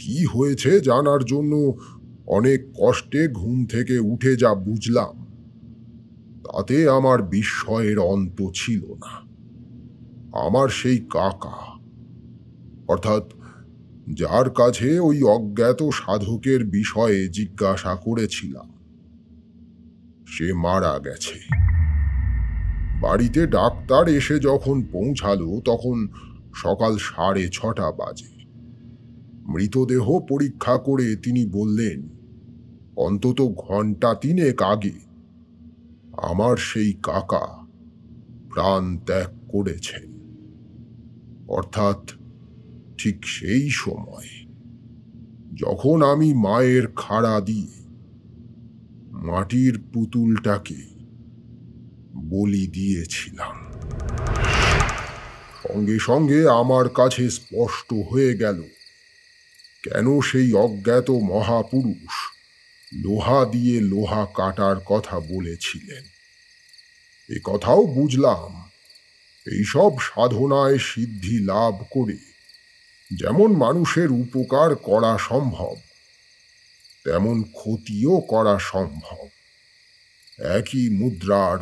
কি হয়েছে জানার জন্য অনেক কষ্টে ঘুম থেকে উঠে যা বুঝলাম, তাতে আমার বিস্ময়ের অন্ত ছিল না। আমার সেই কাকা, অর্থাৎ যার কাছে ওই অজ্ঞাত সাধকের বিষয়ে জিজ্ঞাসা করেছিলাম, সে মারা গেছে। বাড়িতে ডাক্তার এসে যখন পৌঁছালো তখন সকাল 6:30 বাজে। মৃতদেহ পরীক্ষা করে তিনি বললেন, অন্তত ঘন্টা 3 আগে আমার সেই কাকা প্রাণ ত্যাগ করেছেন। অর্থাৎ ঠিক সেই সময় যখন আমি মায়ের খাড়া দিয়ে মাটির পুতুলটাকে বলি দিয়েছিলাম। সঙ্গে সঙ্গে আমার কাছে স্পষ্ট হয়ে গেল কেন সেই অজ্ঞাত মহাপুরুষ লোহা দিয়ে লোহা কাটার কথা বলেছিলেন। এ কথাও বুঝলাম, এইসব সাধনায় সিদ্ধি লাভ করে যেমন মানুষের উপকার করা সম্ভব, তেমন ক্ষতিও করা সম্ভব। একই মুদ্রার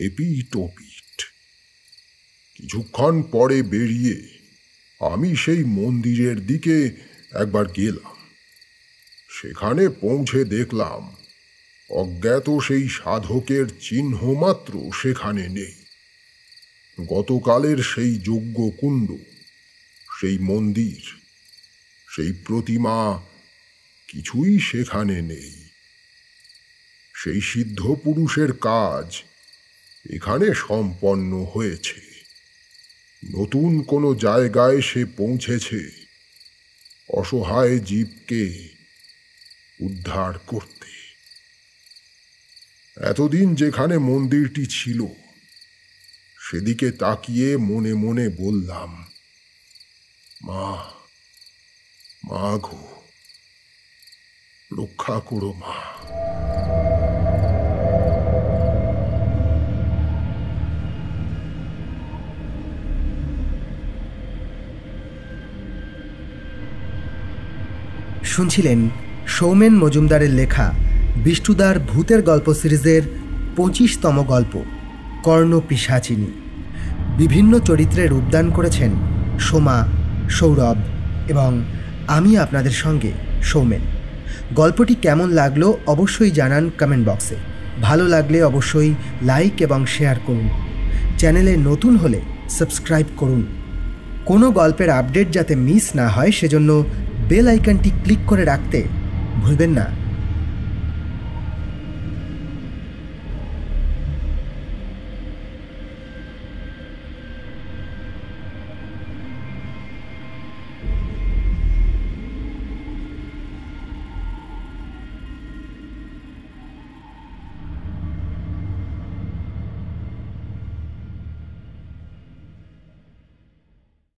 এপিঠ ওপিঠ। কিছুক্ষণ পরে বেরিয়ে আমি সেই মন্দিরের দিকে একবার গেলাম। সেখানে পৌঁছে দেখলাম অজ্ঞাত সেই সাধকের চিহ্ন মাত্র সেখানে নেই। গতকালের সেই যজ্ঞ কুণ্ড, সেই মন্দির, সেই প্রতিমা কিছুই সেখানে নেই। সেই সিদ্ধ পুরুষের কাজ এখানে সম্পন্ন হয়েছে। নতুন কোনো জায়গায় সে পৌঁছেছে অসহায় জীবকে উদ্ধার করতে। এতদিন যেখানে মন্দিরটি ছিল সেদিকে তাকিয়ে মনে মনে বললাম, মা, মা গো, রক্ষা করো মা। শুনছিলেন সৌমেন মজুমদারের লেখা বিষ্ণুদার ভূতের গল্প সিরিজের 25তম গল্প কর্ণপিশাচিনী। বিভিন্ন চরিত্রে রূপদান করেছেন সোমা, সৌরভ এবং আমি আপনাদের সঙ্গে সৌমেন। গল্পটি কেমন লাগলো অবশ্যই জানান কমেন্ট বক্সে। ভালো লাগলে অবশ্যই লাইক এবং শেয়ার করুন। চ্যানেলে নতুন হলে সাবস্ক্রাইব করুন। কোনো গল্পের আপডেট যাতে মিস না হয় সেজন্য বেল আইকনটি ক্লিক করে রাখতে ভুলবেন না।